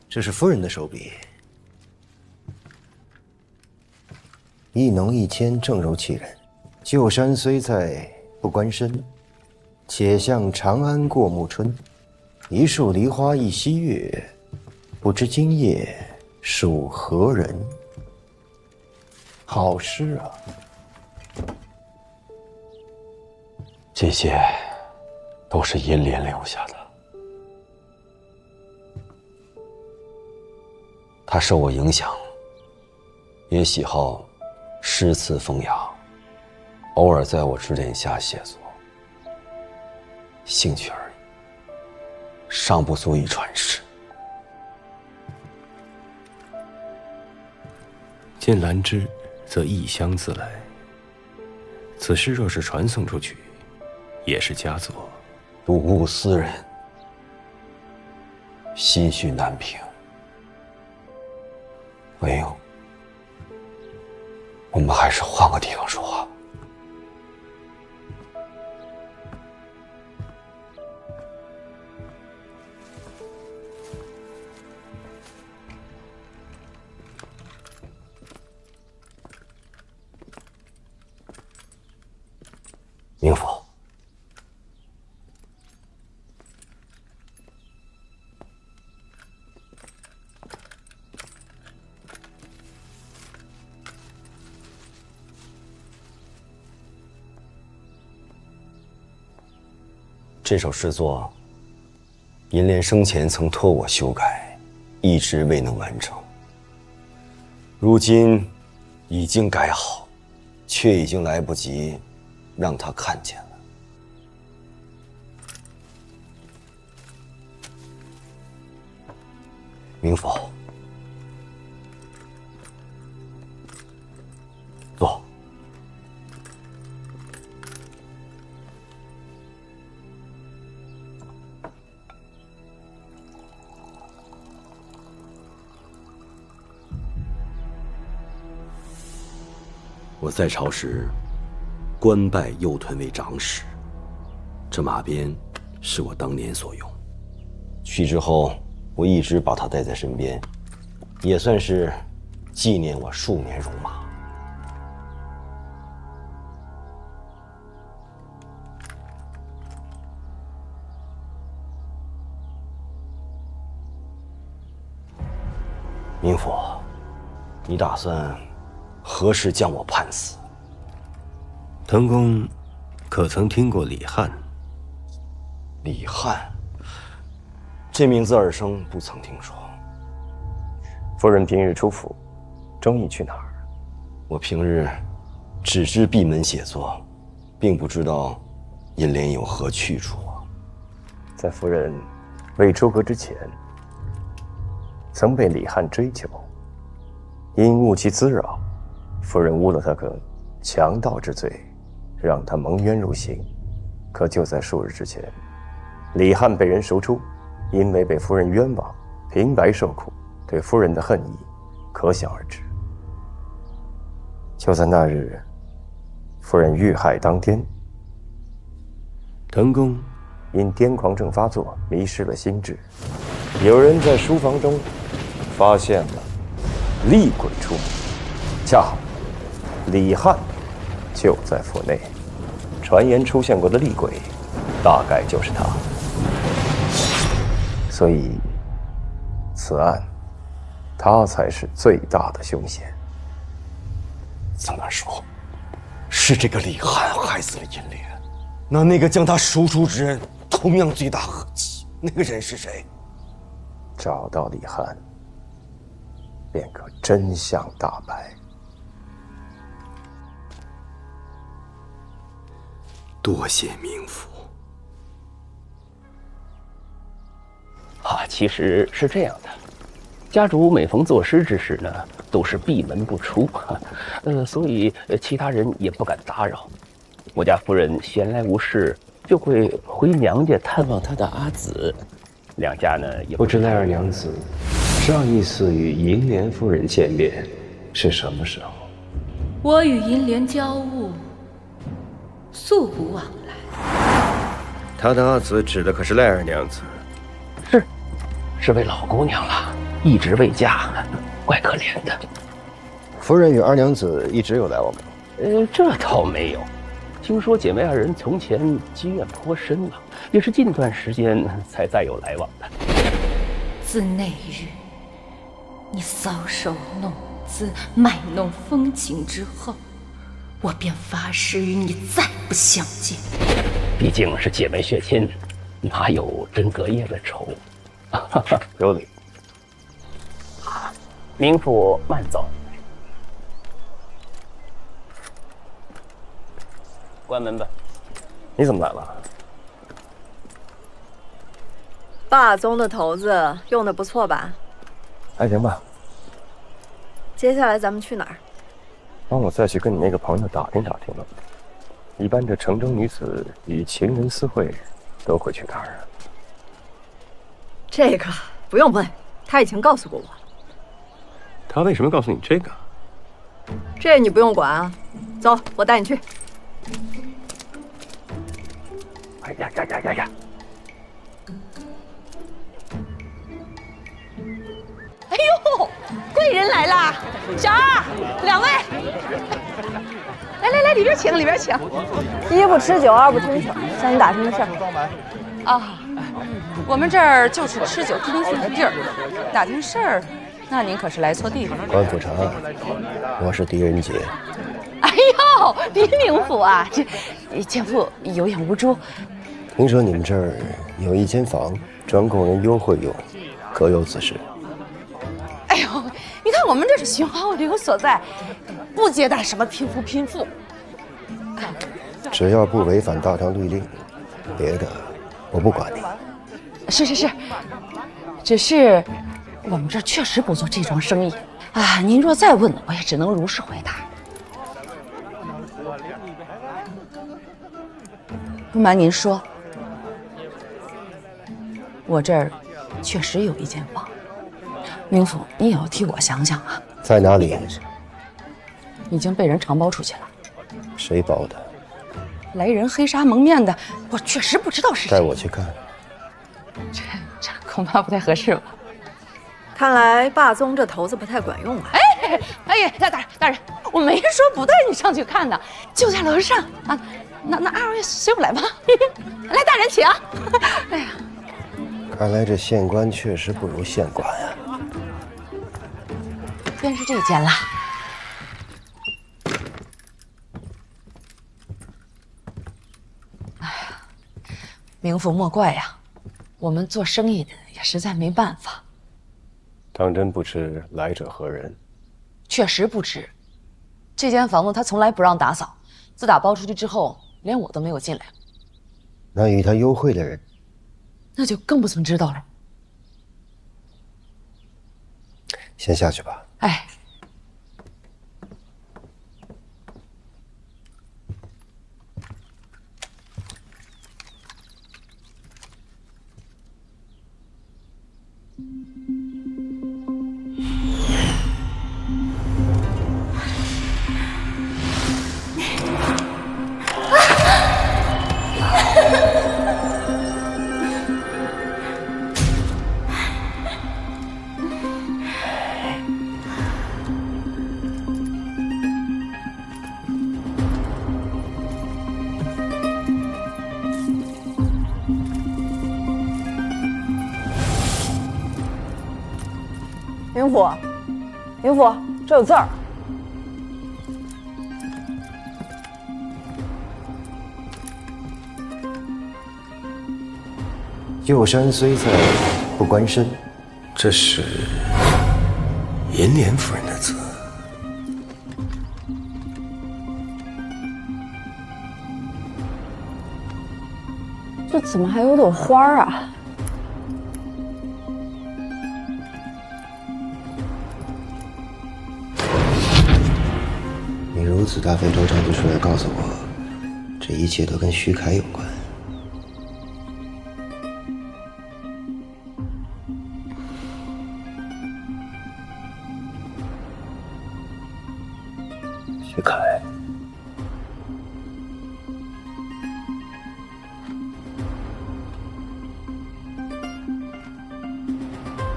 这是夫人的手笔，一浓一牵，正柔其人。旧山虽在，不关身。且向长安过暮春。一树梨花一溪月，不知今夜属何人？好诗啊！这些都是银莲留下的。他受我影响，也喜好诗词风雅，偶尔在我指点下写作，兴趣而已，尚不足以传世。见兰芝，则异香自来。此诗若是传颂出去，也是佳作。睹物思人，心绪难平。唯有我们还是换个地方说话。明府，这首诗作，银莲生前曾托我修改，一直未能完成。如今已经改好，却已经来不及让他看见了。明府，坐。我在朝时，官拜右屯为长史，这马鞭是我当年所用。去之后，我一直把它带在身边，也算是纪念我数年戎马。明府，你打算何时将我判死？滕公可曾听过李翰？李翰，这名字耳生，不曾听说。夫人平日出府，中意去哪儿？我平日只知闭门写作，并不知道银莲有何去处啊。在夫人未出阁之前，曾被李翰追求，因误其滋扰，夫人诬了他个强盗之罪，让他蒙冤入刑。可就在数日之前，李翰被人赎出，因为被夫人冤枉，平白受苦，对夫人的恨意可想而知。就在那日，夫人遇害当天，滕公因癫狂症发作，迷失了心智。有人在书房中发现了厉鬼出没，恰好李翰就在府内。传言出现过的厉鬼，大概就是他。所以，此案他才是最大的凶险。怎么说？是这个李翰害死了银莲？那个将他赎出之人同样罪大恶极，那个人是谁？找到李翰，便可真相大白。多谢明府。其实是这样的，家主每逢作诗之时呢，都是闭门不出，所以其他人也不敢打扰。我家夫人闲来无事，就会回娘家探望她的阿紫，两家呢也不知奈儿娘子上一次与银莲夫人见面是什么时候？我与银莲交恶，素不往来。他的阿紫指的可是赖儿娘子。是位老姑娘了。一直未嫁，怪可怜的。夫人与二娘子一直有来往吗？这倒没有。听说姐妹二人从前积怨颇深了，也是近段时间才再有来往的。自那日你搔首弄姿、卖弄风情之后，我便发誓与你再不相见。毕竟是姐妹血亲，哪有真隔夜的仇？有理。明府慢走。关门吧。你怎么来了？霸宗的头子用的不错吧？还行吧。接下来咱们去哪儿？帮我再去跟你那个朋友打听打听吧。一般这城中女子与情人私会，都会去哪儿啊？这个不用问，他已经告诉过我了。他为什么告诉你这个？这你不用管啊。走，我带你去。哎呀呀呀呀呀！哎呦，贵人来啦！小二，两位，来，里边请，里边请。一不吃酒，二不听曲，向你打听个事儿。啊，我们这儿就是吃酒听曲的地儿，打听事儿，那您可是来错地方了。官府查案，我是狄仁杰。哎呦，狄明府啊，这奸夫有眼无珠。听说你们这儿有一间房，专供人幽会用，可有此事？哎呦，你看我们这是寻好旅游所在，不接待什么贫富贫富。只要不违反大唐律令，别的我不管你。是，只是我们这确实不做这桩生意啊。您若再问，我也只能如实回答。不瞒您说，我这儿确实有一间房，明府，你也要替我想想啊。在哪里？已经被人承包出去了。谁包的？来人黑纱蒙面的，我确实不知道是谁。带我去看。这恐怕不太合适吧？看来霸宗这头子不太管用啊。哎呀，大人，我没说不带你上去看的，就在楼上啊。那二位随我来吧。来，大人请。哎呀，看来这县官确实不如县管啊。便是这间了。哎呀，明府莫怪呀，我们做生意的也实在没办法。当真不知来者何人？确实不知。这间房子他从来不让打扫，自打包出去之后，连我都没有进来。那与他幽会的人，那就更不曾知道了。先下去吧。哎，明府，这有字儿。旧山虽在，不关身。这是银莲夫人的字。这怎么还有朵花啊？你如此大费周章就出来告诉我，这一切都跟徐凯有关。徐凯，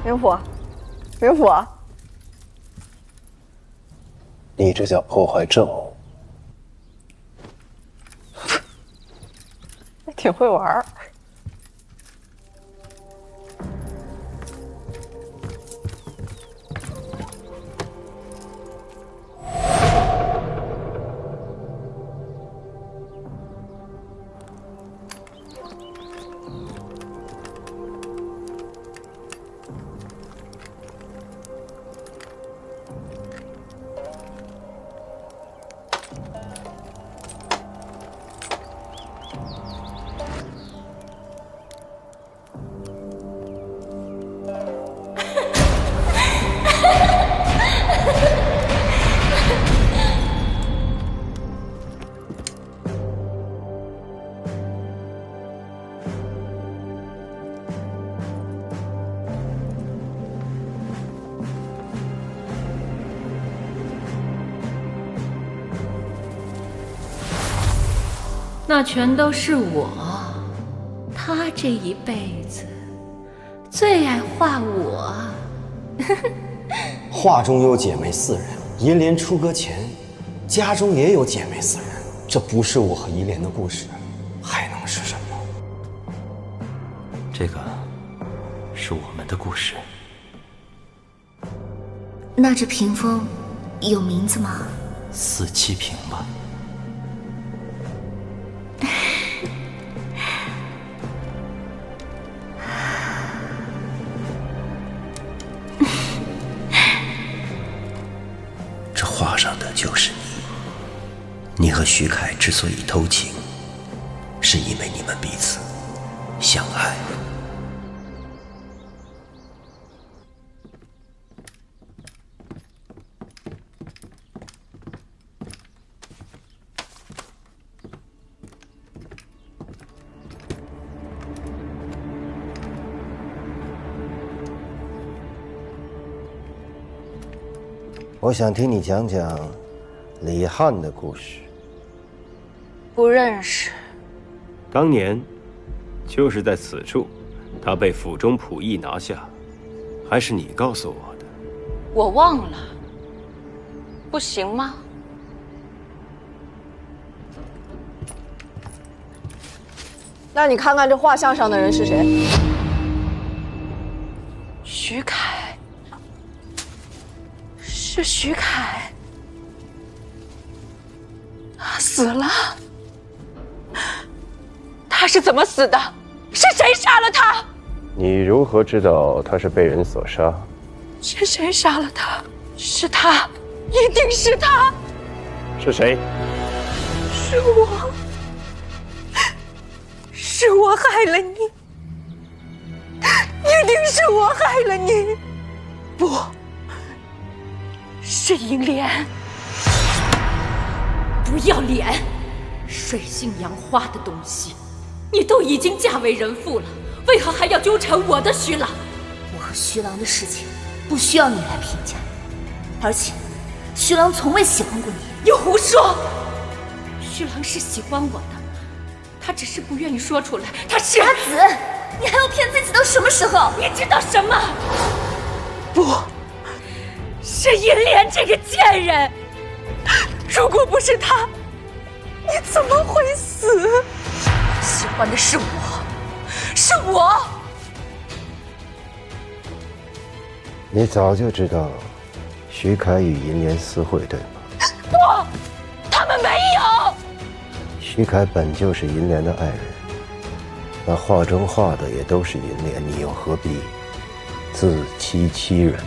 明府，云甫，你这叫破坏政务。挺会玩儿。那全都是我。他这一辈子最爱画我。画中有姐妹4人，银莲出阁前，家中也有姐妹4人。这不是我和银莲的故事，还能是什么？这个是我们的故事。那这屏风有名字吗？4七屏吧。这画上的就是你。你和徐凯之所以偷情，是因为你们彼此相爱。我想听你讲讲李翰的故事。不认识。当年就是在此处，他被府中仆役拿下，还是你告诉我的。我忘了，不行吗？那你看看这画像上的人是谁？徐凯，是徐凯，他死了。他是怎么死的？是谁杀了他？你如何知道他是被人所杀？是谁杀了他？是他，一定是他。是谁？是我，是我害了你，一定是我害了你。不，是银莲。不要脸！水性杨花的东西，你都已经嫁为人妇了，为何还要纠缠我的徐郎？我和徐郎的事情不需要你来评价，而且徐郎从未喜欢过你。你胡说！徐郎是喜欢我的，他只是不愿意说出来。他是阿紫，你还要骗自己到什么时候？你知道什么？不，是银莲这个贱人。如果不是他，你怎么会死？喜欢的是我，是我。你早就知道徐凯与银莲私会，对吗？不，他们没有。徐凯本就是银莲的爱人，那画中画的也都是银莲，你又何必自欺欺人？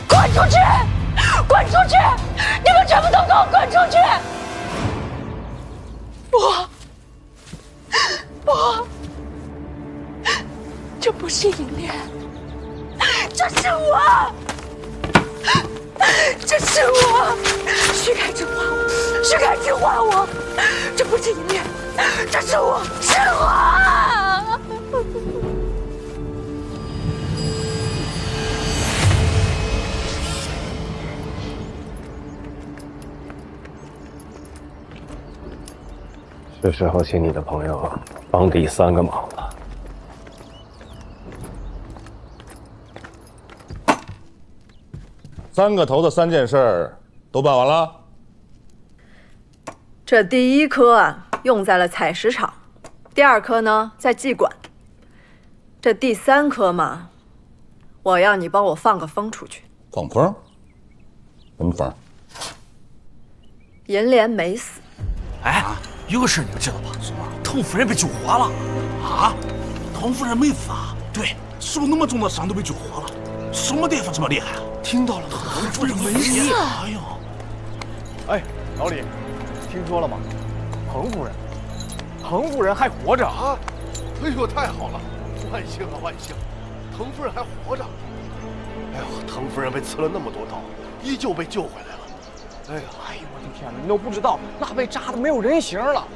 滚出去！滚出去！你们全部都给我滚出去！不，这不是银莲，这是我，这是我。徐凯只画我，徐凯只画我，这不是银莲，这是我，是我。是时候请你的朋友帮第3个忙了。3个头的3件事都办完了。这第1科啊，用在了采石场；第2科呢，在技馆。这第3科嘛，我要你帮我放个风出去。放风？什么风？银莲没死。哎，有个事你们知道吧？什么？滕夫人被救活了。啊？滕夫人没死啊？对，受那么重的伤都被救活了。什么大夫这么厉害啊？听到了，滕夫人没死。哎呦！哎，老李，听说了吗？滕夫人还活着啊！哎呦，太好了，万幸啊万幸！滕夫人还活着。哎呦，滕夫人被刺了那么多刀，依旧被救回来了。哎呀，哎呦，我的天哪！你都不知道，那被扎的没有人形了。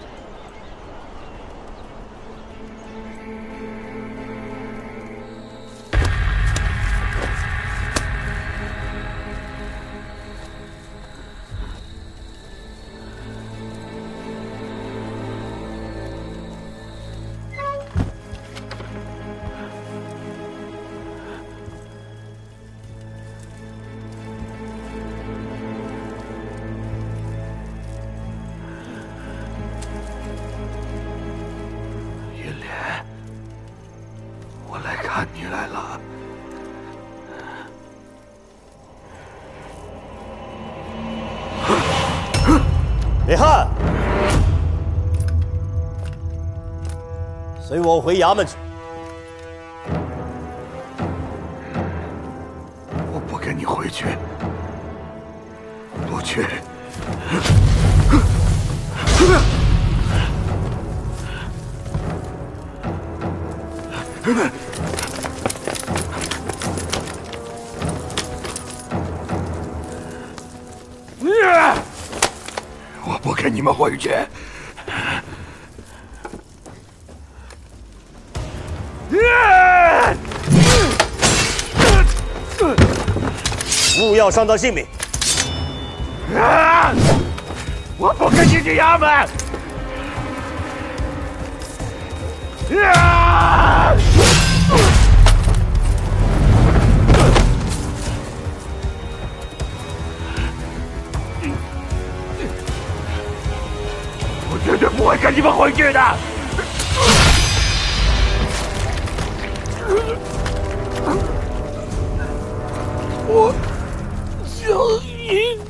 看你来了，李翰，随我回衙门去。我不跟你回去，不去。我不跟你们回去。勿要伤到性命！我不跟你去衙门！我绝对不会跟你们回去的。我想赢。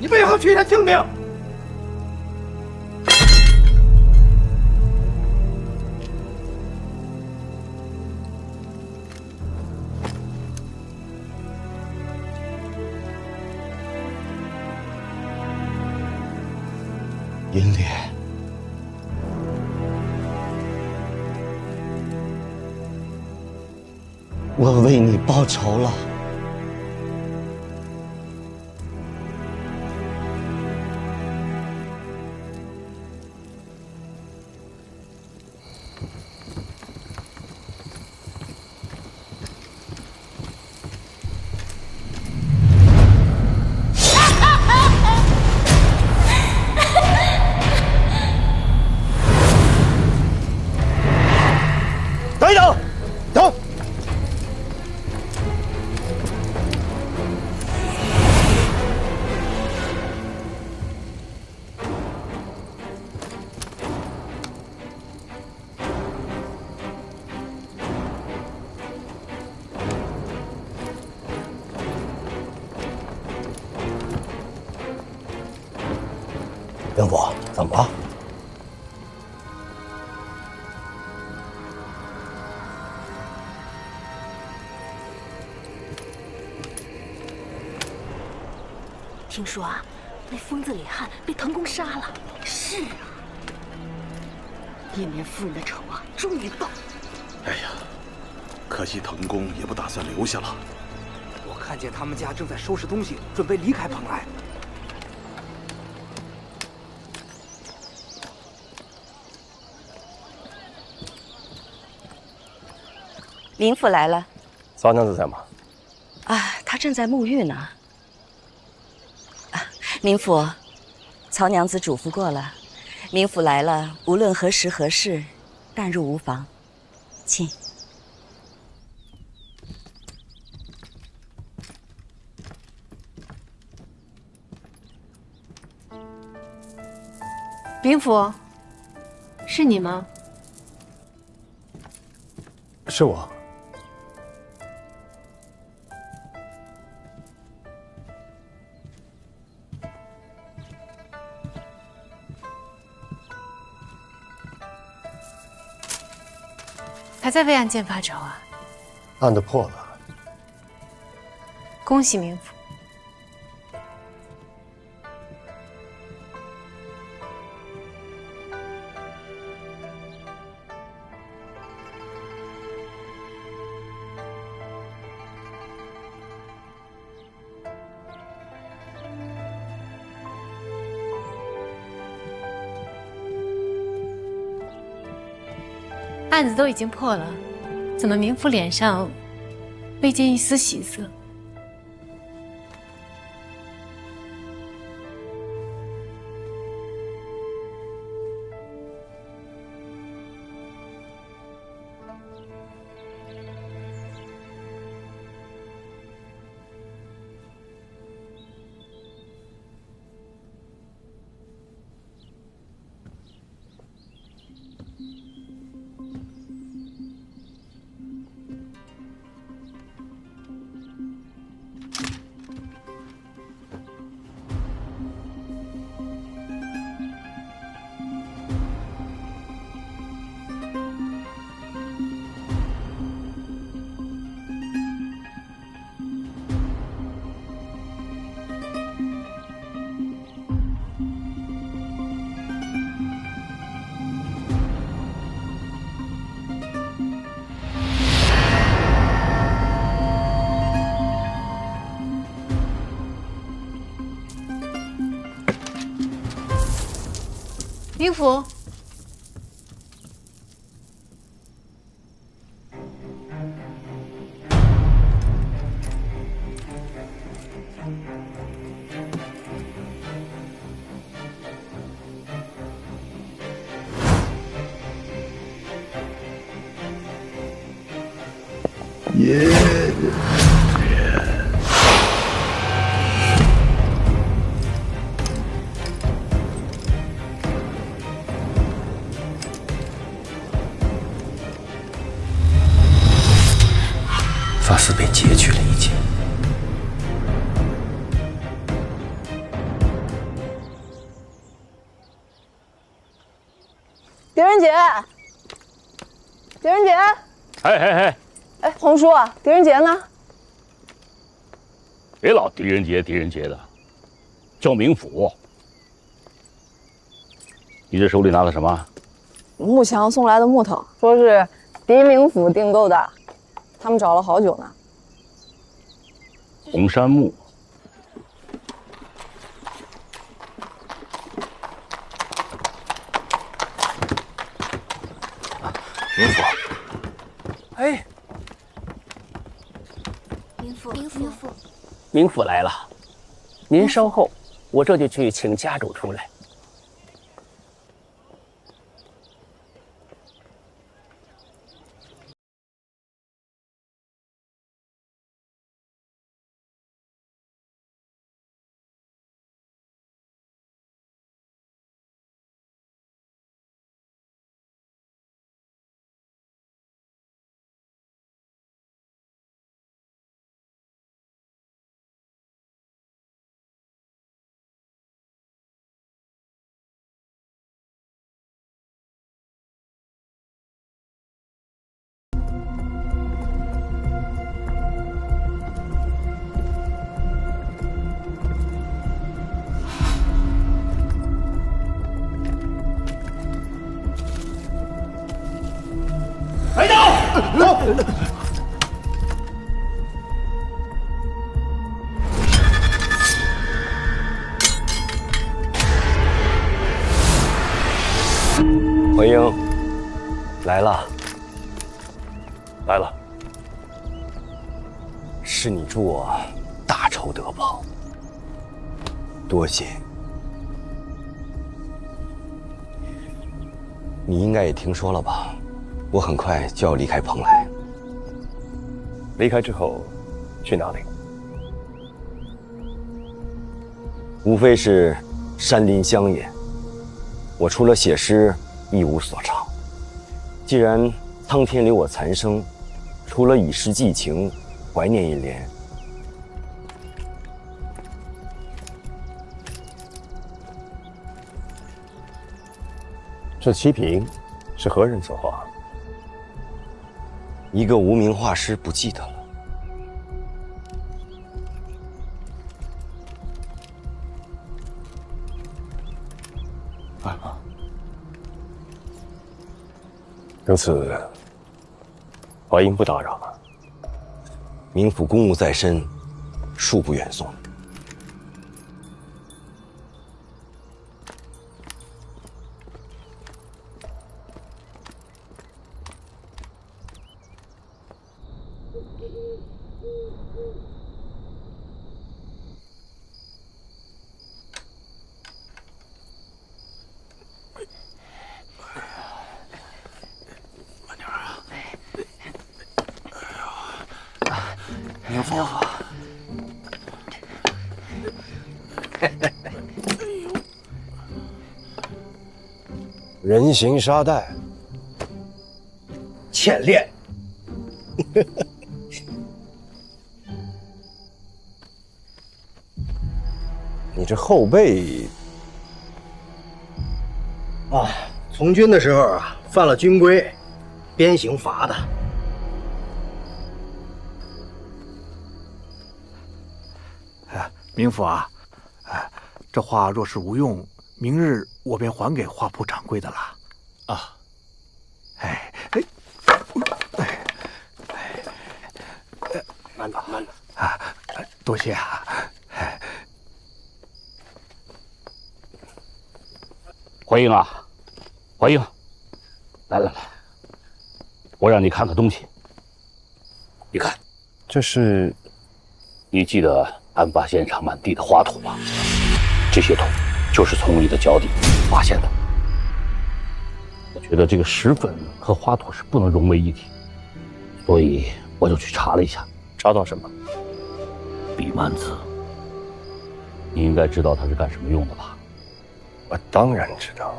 你为何取他性命？银莲，我为你报仇了。元伯，怎么了？听说啊，那疯子李翰被滕公杀了。是啊，银莲夫人的仇啊，终于报。哎呀，可惜滕公也不打算留下了。我看见他们家正在收拾东西，准备离开蓬莱。林府来了。曹娘子在吗？啊，她正在沐浴呢。啊，林府，曹娘子嘱咐过了，林府来了，无论何时何事，但入无妨。请。林府，是你吗？是我。还在为案件发愁啊？案都破了。恭喜明府。案子都已经破了，怎么明府脸上未见一丝喜色？明府，发丝被截去了一截。狄仁杰，狄仁杰，哎，红叔，狄仁杰呢？别老狄仁杰的，叫明府。你这手里拿的什么？木强送来的木头，说是狄明府订购的，他们找了好久呢。红杉木。明府，哎，明府，明府来了，您稍后，我这就去请家主出来。来刀！回英来了，来了。是你助我大仇得报，多谢。你应该也听说了吧？我很快就要离开蓬莱。离开之后，去哪里？无非是山林乡野。我除了写诗，一无所长。既然苍天留我残生，除了以诗寄情，怀念一联。这七瓶是何人所画？一个无名画师，不记得了。如此，华英不打扰了。冥府公务在身，恕不远送。冥府，人形沙袋，欠练。你这后背啊，从军的时候啊，犯了军规，鞭刑罚的。冥府啊，这画若是无用，明日我便还给画铺掌柜的了。啊，慢着，慢着啊，多谢啊。怀英啊，怀英，来，我让你看看东西。你看，这是，你记得案发现场满地的花土吗？这些土就是从你的脚底发现的。我觉得这个石粉和花土是不能融为一体，所以我就去查了一下。查到什么？李曼子，你应该知道它是干什么用的吧？我当然知道。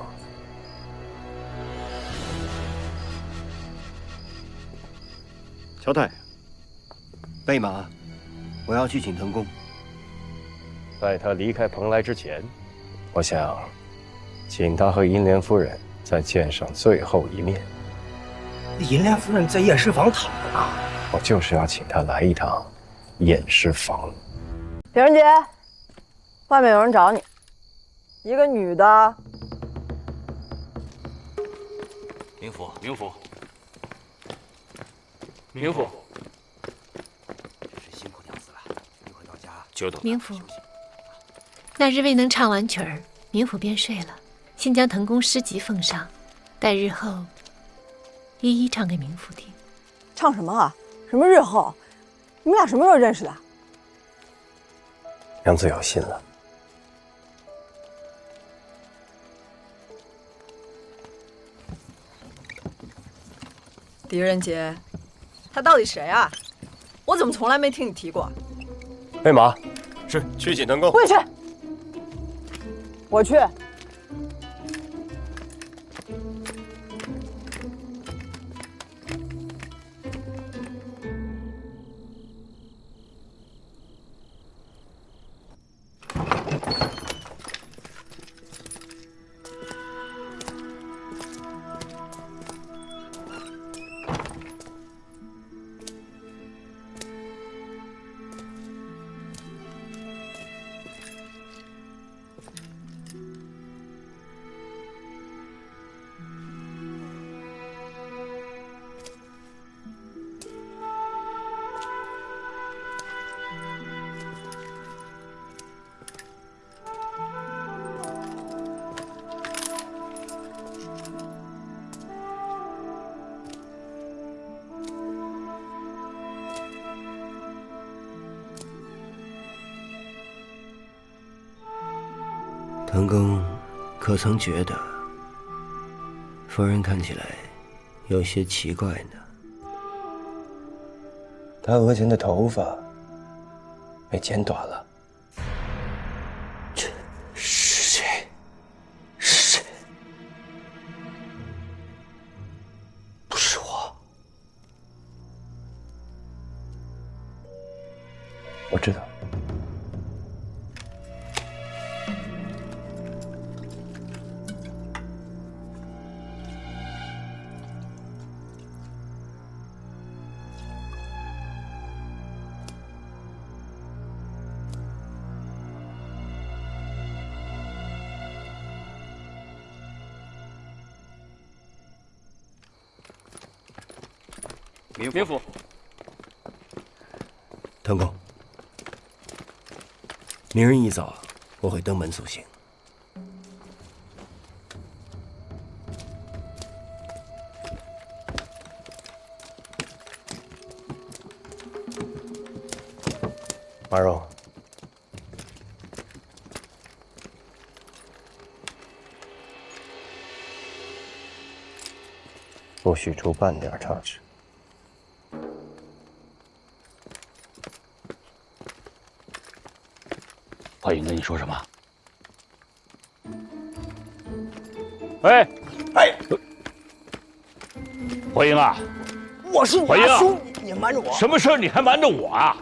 乔太，备马，我要去请腾公。在他离开蓬莱之前，我想请他和银莲夫人再见上最后一面。银莲夫人在验尸房躺着呢。我就是要请他来一趟验尸房。狄仁杰，外面有人找你，一个女的。冥府，真是辛苦娘子了。一会到家就等冥府，那日未能唱完曲儿，冥府便睡了。先将腾公诗集奉上，待日后一一唱给冥府听。唱什么啊？什么日后？你们俩什么时候认识的？娘子有心了。狄仁杰，他到底谁啊？我怎么从来没听你提过？备马，是去请腾公。我也去，我去。藤公可曾觉得夫人看起来有些奇怪呢？她额前的头发被剪短了。是谁？是谁？不是我。我知道。明府，藤公，明日一早我会登门送行。马肉，不许出半点差池。怀云跟你说什么？哎，怀英啊，我是你怀英啊，兄弟，你瞒着我？什么事儿你还瞒着我啊？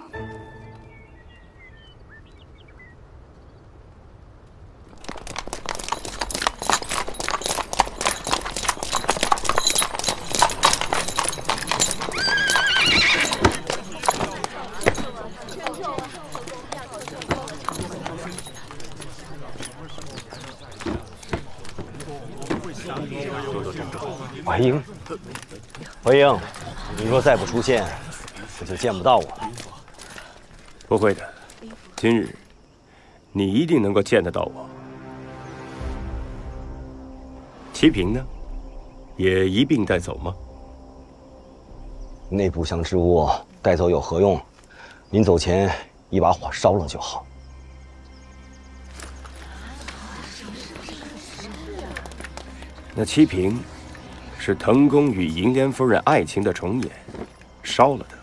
怀英，怀英，你若再不出现，我就见不到我了。不会的，今日你一定能够见得到我。齐平呢？也一并带走吗？内部香之物带走有何用？临走前一把火烧了就好。那七瓶是藤公与银莲夫人爱情的重演，烧了的，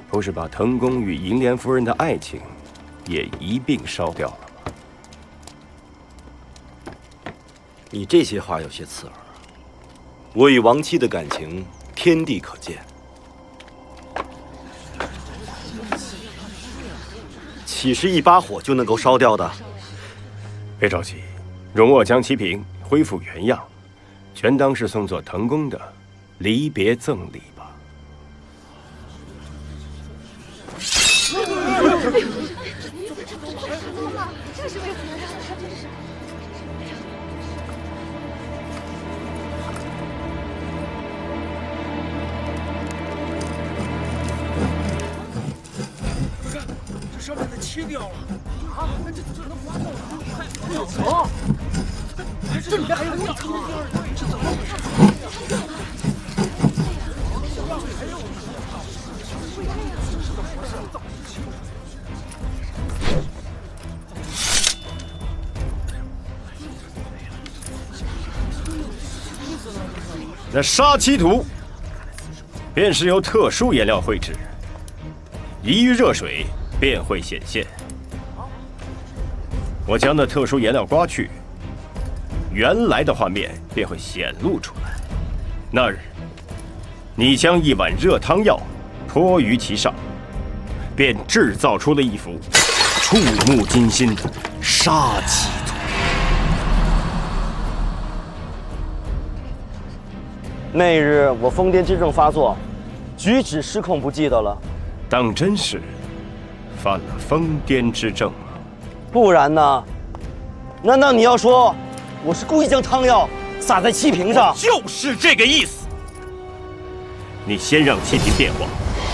不是把藤公与银莲夫人的爱情也一并烧掉了吗？你这些话有些刺耳。我与亡妻的感情，天地可见。岂是一把火就能够烧掉的？别着急，容我将七瓶恢复原样，全当是送作藤公的离别赠礼吧。这是为何呀？这上面的切掉了啊！这能划掉了？快走！这里面还有一层，这怎么回事？那杀妻图，便是由特殊颜料绘制，一遇热水便会显现。我将那特殊颜料刮去，原来的画面便会显露出来。那日，你将一碗热汤药泼于其上，便制造出了一幅触目惊心的杀妻图。那日我疯癫之症发作，举止失控，不记得了。当真是犯了疯癫之症吗？不然呢？难道你要说我是故意将汤药洒在七瓶上？就是这个意思。你先让七瓶变化，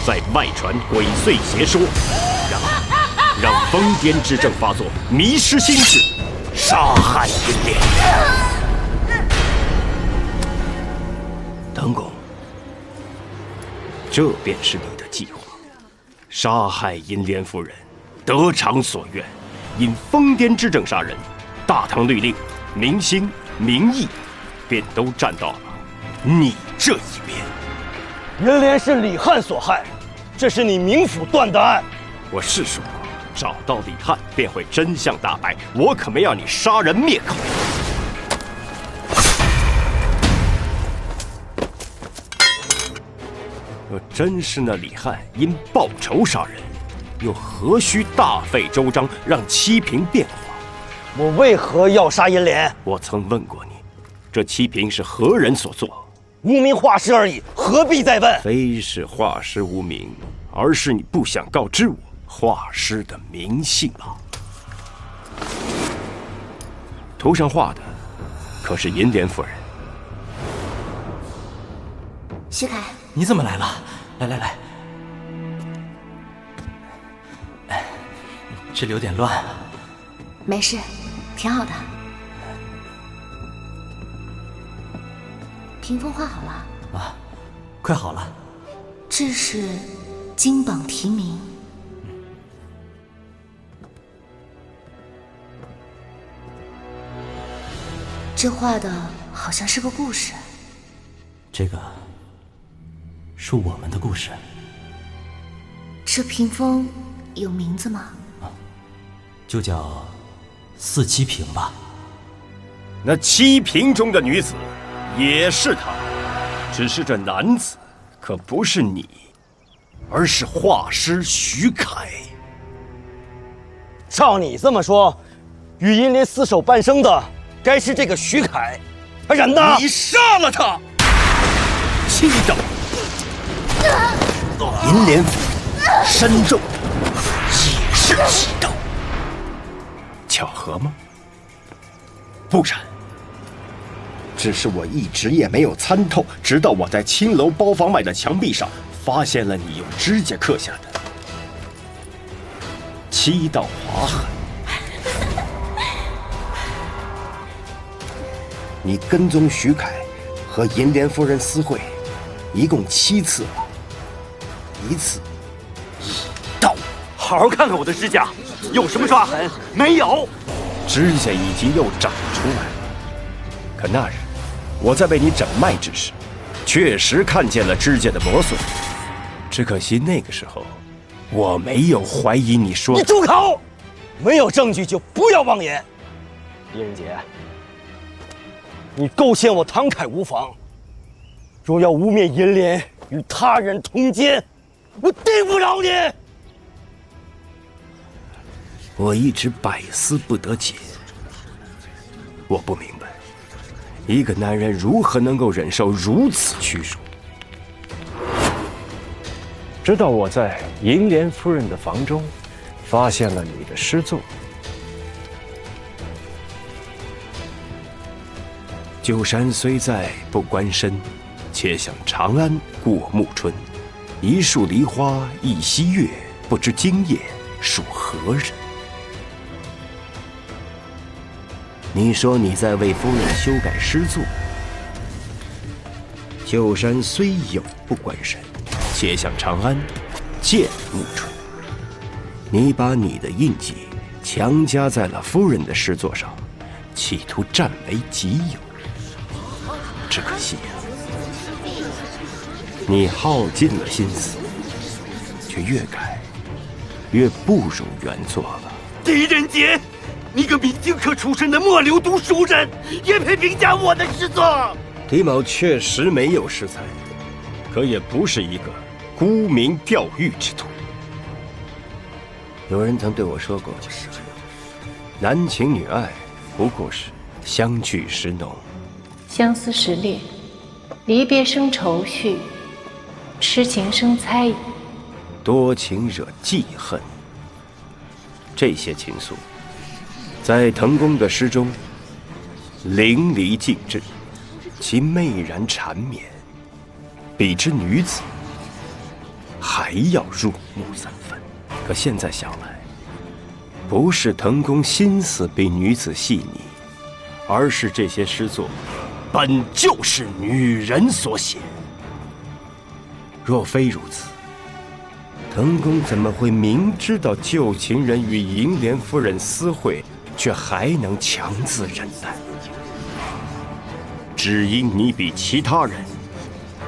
再外传鬼祟邪说，让疯癫之症发作，迷失心智，杀害银莲。藤公，这便是你的计划，杀害银莲夫人，得偿所愿，因疯癫之症杀人，大唐律令、民心、民意，便都站到了你这一边。银莲是李翰所害，这是你冥府断的案。我是说，找到李翰，便会真相大白。我可没要你杀人灭口。若真是那李翰因报仇杀人，又何须大费周章让七平变化？我为何要杀银莲？我曾问过你，这七平是何人所做？无名画师而已，何必再问？非是画师无名，而是你不想告知我画师的名姓啊！图上画的可是银莲夫人。徐凯，你怎么来了？来，这里有点乱。没事，挺好的。屏风画好了啊，快好了。这是金榜题名。这画的好像是个故事。这个是我们的故事。这屏风有名字吗？就叫四七平吧。那七平中的女子也是她，只是这男子可不是你，而是画师徐凯。照你这么说，与银莲厮守半生的该是这个徐凯，然呢？你杀了他，7刀。银莲府身中也是7刀，巧合吗？不然。只是我一直也没有参透，直到我在青楼包房外的墙壁上发现了你用指甲刻下的7道划痕。你跟踪徐凯和银莲夫人私会，一共7次了，1次1刀。好好看看我的指甲，有什么抓痕？没有。指甲已经又长出来了，可那日我在为你诊脉之时，确实看见了指甲的磨损。只可惜那个时候，我没有怀疑你说。你住口！没有证据就不要妄言。狄仁杰，你构陷我唐凯无妨，若要污蔑银莲与他人通奸，我定不饶你。我一直百思不得解，我不明白。一个男人如何能够忍受如此屈辱？直到我在银莲夫人的房中发现了你的诗作。旧山虽在不关身，且向长安过暮春。一树梨花一溪月，不知今夜属何人？你说你在为夫人修改诗作，旧山虽有不关身，且向长安见暮春。你把你的印记强加在了夫人的诗作上，企图占为己有。只可惜啊，你耗尽了心思，却越改越不如原作了。狄仁杰，你个明经科出身的末流读书人，也配评价我的诗作？狄某确实没有诗才，可也不是一个沽名钓誉之徒。有人曾对我说过，男情女爱不过是相聚时浓，相思时烈，离别生愁绪，痴情生猜疑，多情惹记恨。这些情愫，在滕公的诗中淋漓尽致，其媚然缠绵，比之女子还要入木3分。可现在想来，不是滕公心思比女子细腻，而是这些诗作本就是女人所写。若非如此，滕公怎么会明知道旧情人与银莲夫人私会，却还能强自忍耐，只因你比其他人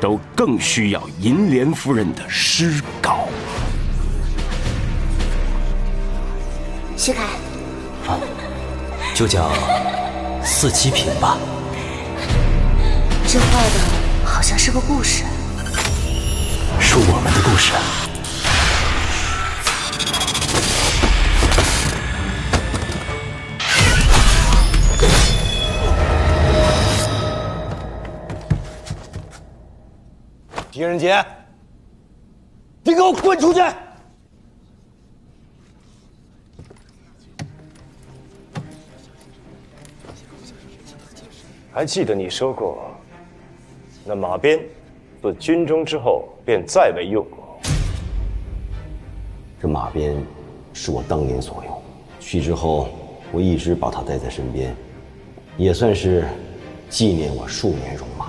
都更需要银莲夫人的诗稿。徐凯，就叫四七品吧。这画的好像是个故事，是我们的故事。狄仁杰，你给我滚出去！还记得你说过，那马鞭自军中之后便再未用过。这马鞭是我当年所用，去之后我一直把它带在身边，也算是纪念我数年戎马。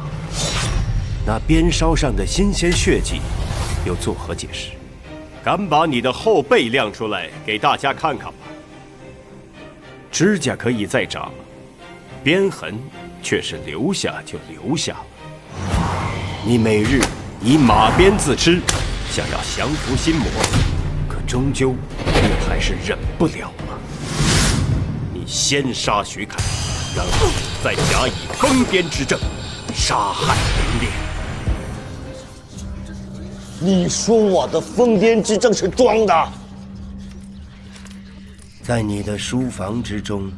那鞭梢上的新鲜血迹又作何解释？敢把你的后背亮出来给大家看看吗？指甲可以再长，鞭痕却是留下就留下了。你每日以马鞭自吃，想要降服心魔，可终究你还是忍不了了。你先杀徐凯，然后再假以疯癫之症杀害银莲。你说我的疯癫之症是装的？在你的书房之中，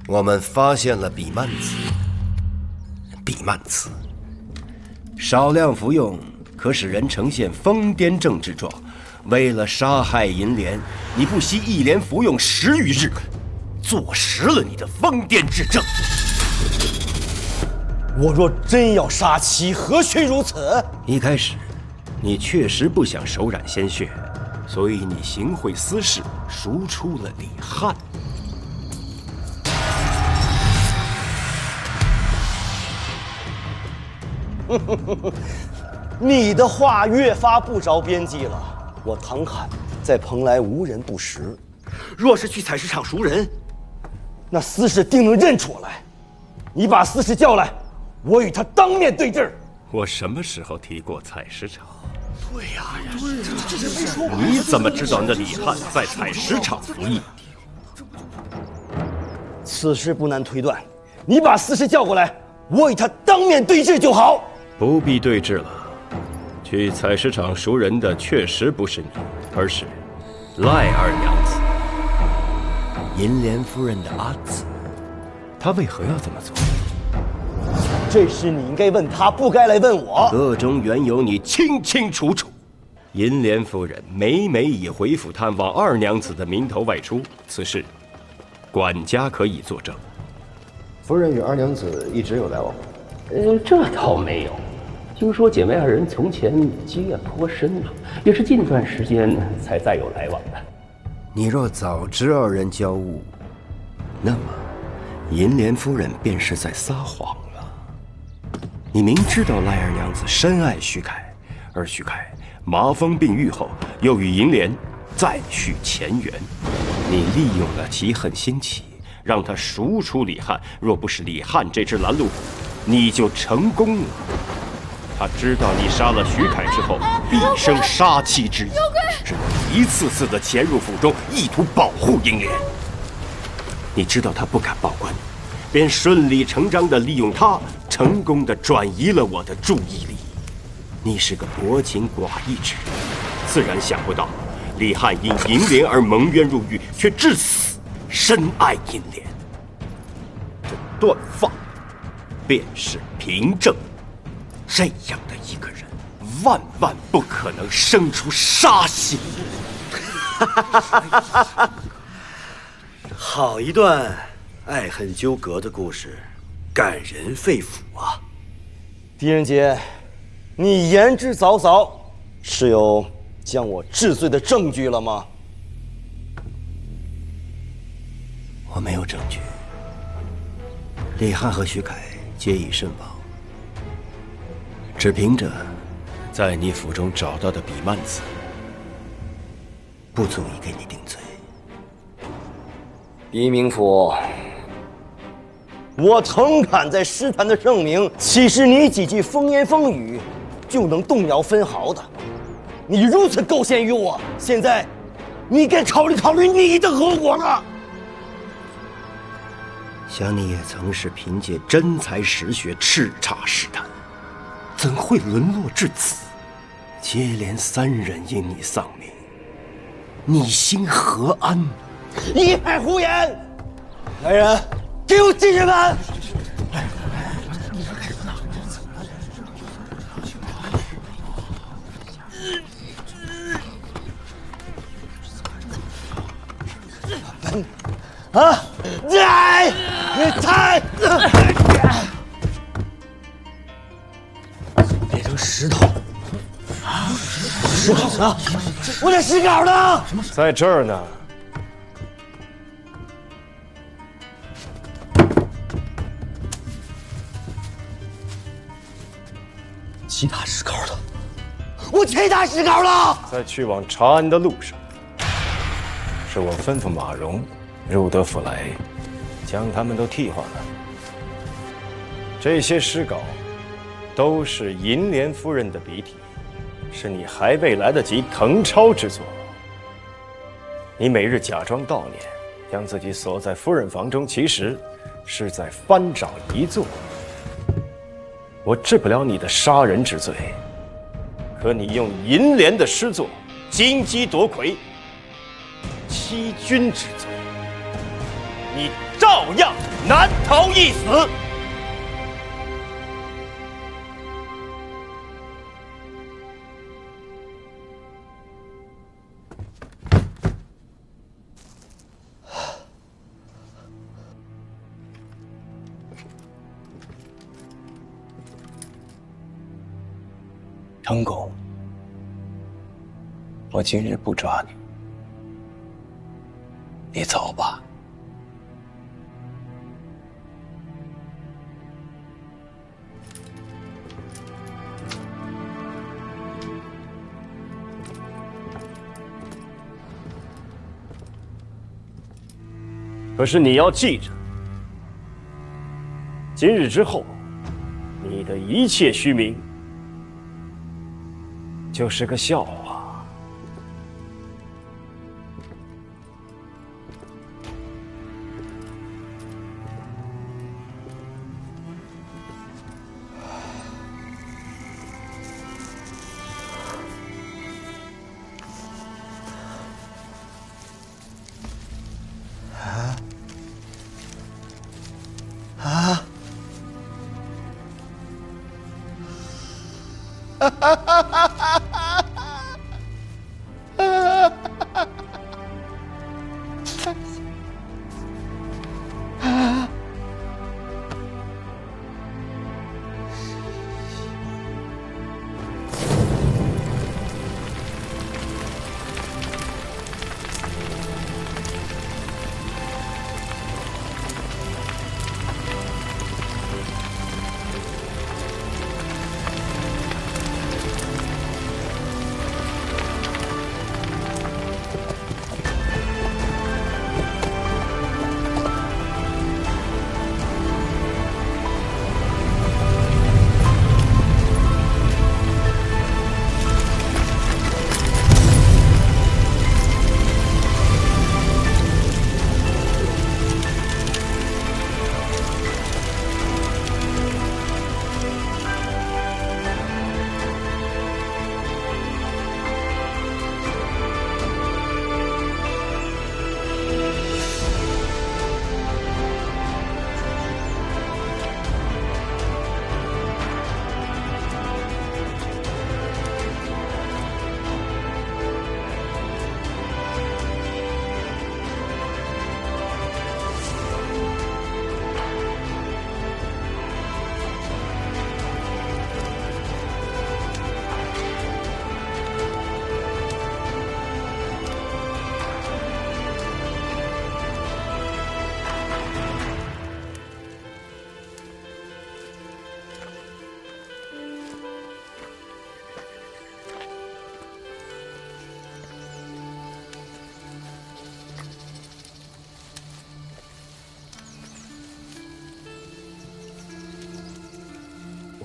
我们发现了比曼词。比曼词少量服用可使人呈现疯癫症之状。为了杀害银莲，你不惜一连服用10余日，坐实了你的疯癫之症。我若真要杀妻，何须如此？一开始，你确实不想手染鲜血，所以你行贿私事，赎出了李翰。你的话越发不着边际了。我唐侃在蓬莱无人不识，若是去采石场赎人，那司事定能认出我来。你把司事叫来，我与他当面对质。我什么时候提过采石场？对呀，这是没说过。你怎么知道那李翰在采石场服役？此事不难推断。你把司事叫过来，我与他当面对质就好。不必对质了。去采石场赎人的确实不是你，而是赖二娘子，银莲夫人的阿姊。她为何要这么做？这事你应该问他，不该来问我。个中缘由你清清楚楚。银莲夫人每每以回府探望二娘子的名头外出，此事管家可以作证。夫人与二娘子一直有来往吗？这倒没有。听说姐妹二人从前积怨颇深了，也是近段时间才再有来往的。你若早知二人交恶，那么银莲夫人便是在撒谎了。你明知道赖二娘子深爱徐凯，而徐凯麻风病愈后又与银莲再续前缘，你利用了其恨心起，让他赎出李翰。若不是李翰这只拦路虎，你就成功了。他知道你杀了徐凯之后必生杀妻之意，只能一次次的潜入府中，意图保护银莲。你知道他不敢报官，便顺理成章的利用他，成功的转移了我的注意力。你是个薄情寡义之人，自然想不到李翰因银莲而蒙冤入狱，却至死深爱银莲。这断发便是凭证。这样的一个人，万万不可能生出杀心。好一段爱恨纠葛的故事，感人肺腑啊！狄仁杰，你言之凿凿，是有将我治罪的证据了吗？我没有证据。李翰和徐凯皆已身亡。只凭着在你府中找到的比曼词，不足以给你定罪。黎明府，我诚恳在诗坛的盛名，岂是你几句风言风语就能动摇分毫的？你如此构陷于我，现在你该考虑考虑你的后果了。想你也曾是凭借真才实学叱咤诗坛，怎会沦落至此？接连3人因你丧命，你心何安？一派胡言！来人，给我进去门！啊！来，抬！变成石头！石稿呢？我的石稿呢？在这儿呢。其他石稿了？我其他石稿了？在去往长安的路上，是我吩咐马融入得府来，将他们都替换了。这些诗稿都是银莲夫人的笔体，是你还未来得及誊抄之作。你每日假装悼念，将自己锁在夫人房中，其实是在翻找遗作。我治不了你的杀人之罪，可你用银莲的诗作金鸡夺魁、欺君之罪，你照样难逃一死。成公，我今日不抓你，你走吧。可是你要记着，今日之后，你的一切虚名就是个笑话。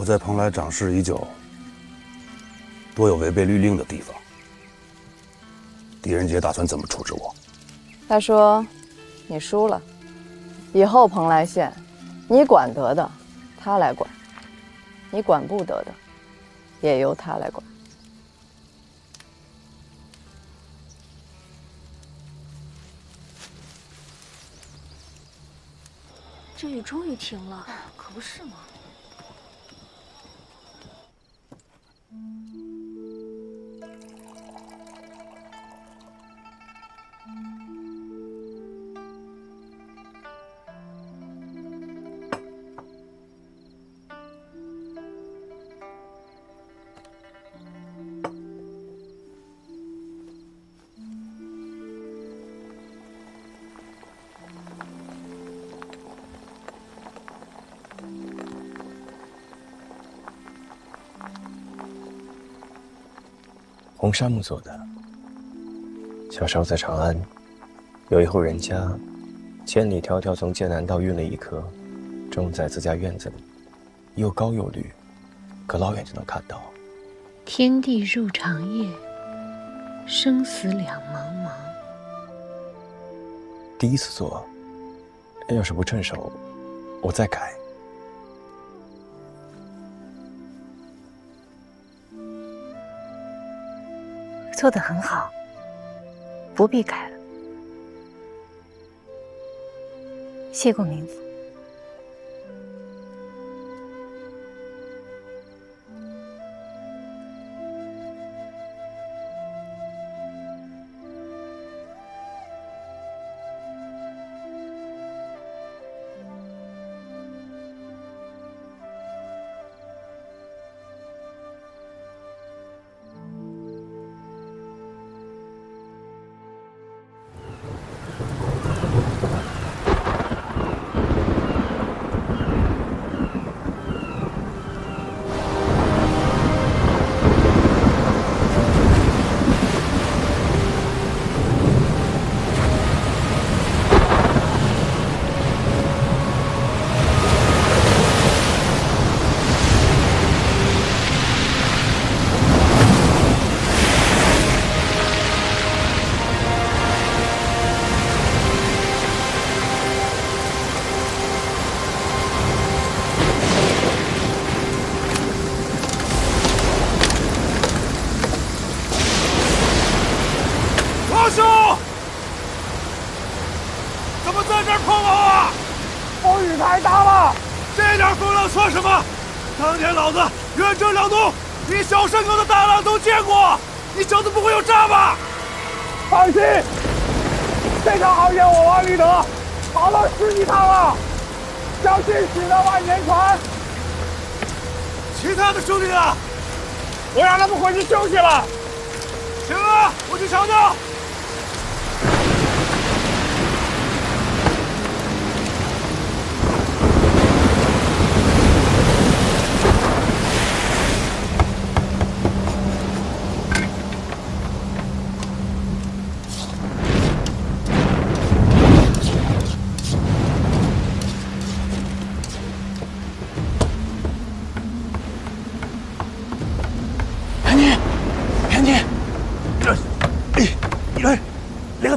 我在蓬莱长事已久，多有违背律令的地方。狄仁杰打算怎么处置我？他说：“你输了，以后蓬莱县，你管得的，他来管；你管不得的，也由他来管。”这雨终于停了，可不是吗？红杉木做的。小时候在长安，有一户人家，千里迢迢从剑南道运了一棵，种在自家院子里，又高又绿，隔老远就能看到。天地入长夜，生死两茫茫。第一次做，要是不趁手，我再改。做得很好，不必改了。谢过冥府。我让他们回去休息了。行啊，我去瞧瞧。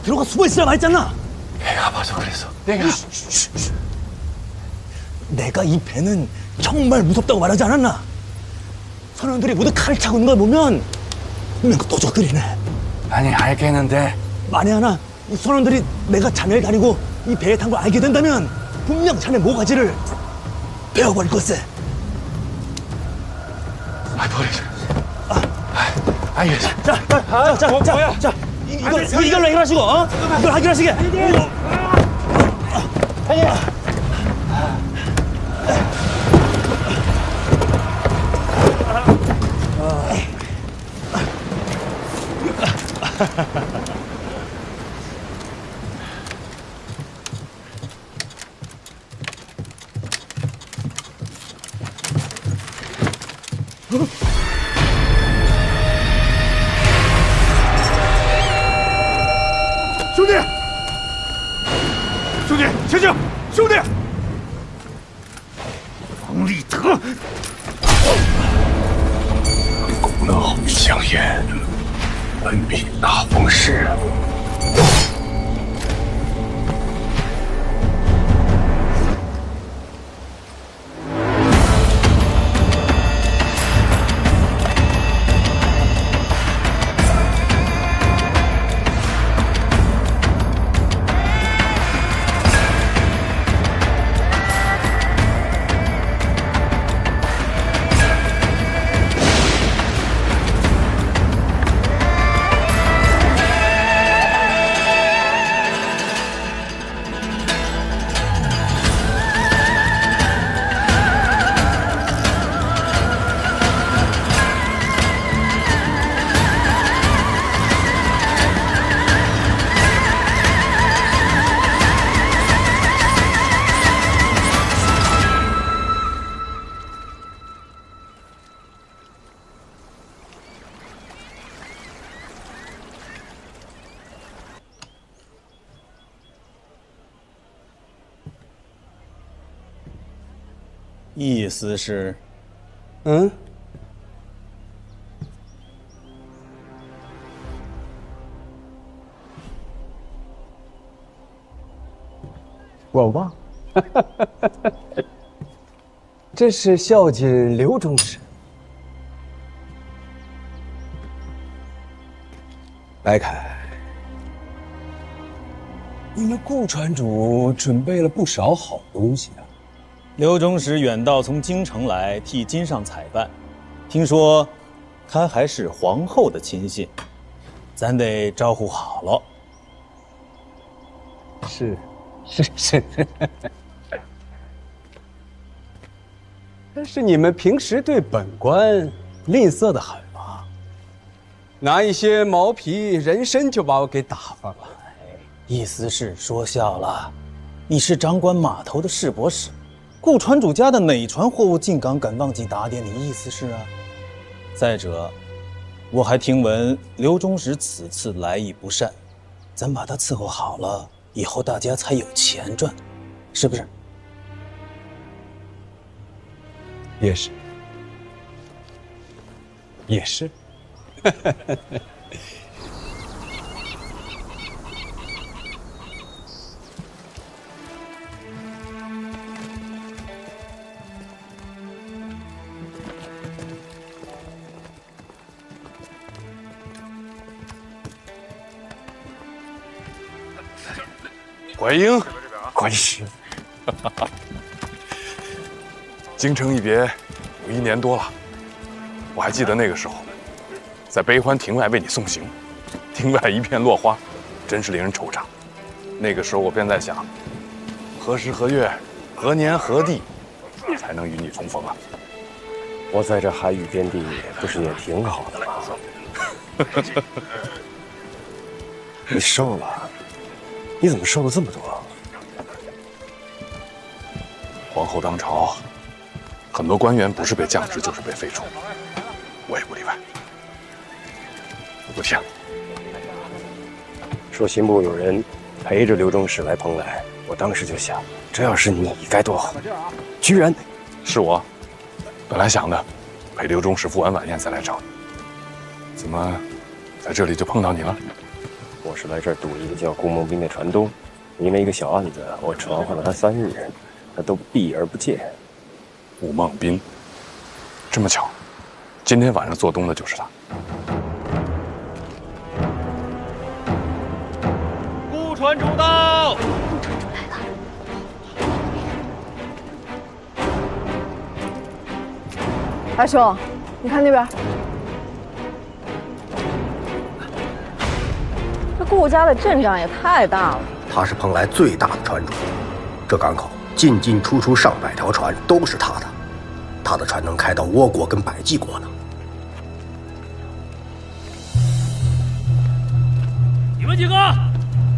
들어가 숨어 있으라고 했잖아. 배가 아파서 그래서. 내가 이 배는 정말 무섭다고 말하지 않았나? 선원들이 모두 칼을 차고 있는 걸 보면 분명 그 도적들이네. 아니 알겠는데. 만에 하나 이 선원들이 내가 자네를 다니고 이 배에 탄 걸 알게 된다면 분명 자네 모가지를 베어버릴 걸세. 아 버리자. 알겠어. 자. 이걸로 해결하시고, 어? 이걸 해결하시게. 아니.兄弟，醒醒！兄弟，王立德，香烟，本笔大风势。意思是，我忘，这是孝敬刘中士。白凯，你们顾传主准备了不少好东西啊。刘中使远道从京城来替金上采办，听说他还是皇后的亲信，咱得招呼好了。是。但是你们平时对本官吝啬得很啊，拿一些毛皮人参就把我给打发了。意思是说笑了，你是掌管码头的市舶使。顾船主家的哪船货物进港敢忘记打点？你意思是啊？再者，我还听闻刘中使此次来意不善，咱把他伺候好了，以后大家才有钱赚，是不是？也是，也是。怀英，怀师，京城一别有1年多了，我还记得那个时候，在悲欢亭外为你送行，亭外一片落花，真是令人惆怅。那个时候我便在想，何时何月何年何地才能与你重逢啊？我在这海域边地不是也挺好的吗？你瘦了。你怎么瘦了这么多？皇后当朝，很多官员不是被降职就是被废除，我也不例外。不听。说刑部有人陪着刘中使来蓬莱，我当时就想，这要是你该多好。居然是我，本来想的，陪刘中使赴完晚宴再来找你，怎么在这里就碰到你了？我是来这儿堵一个叫顾梦斌的船东，因为一个小案子，我传唤了他3日，他都避而不见。顾梦斌，这么巧，今天晚上做东的就是他。顾船主到。二兄，你看那边。这顾家的阵仗也太大了。他是蓬莱最大的船主，这港口进进出出上百条船都是他的，他的船能开到倭国跟百济国呢。你们几个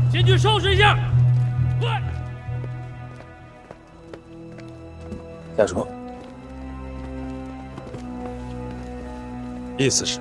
先去收拾一下，快！下说，意思是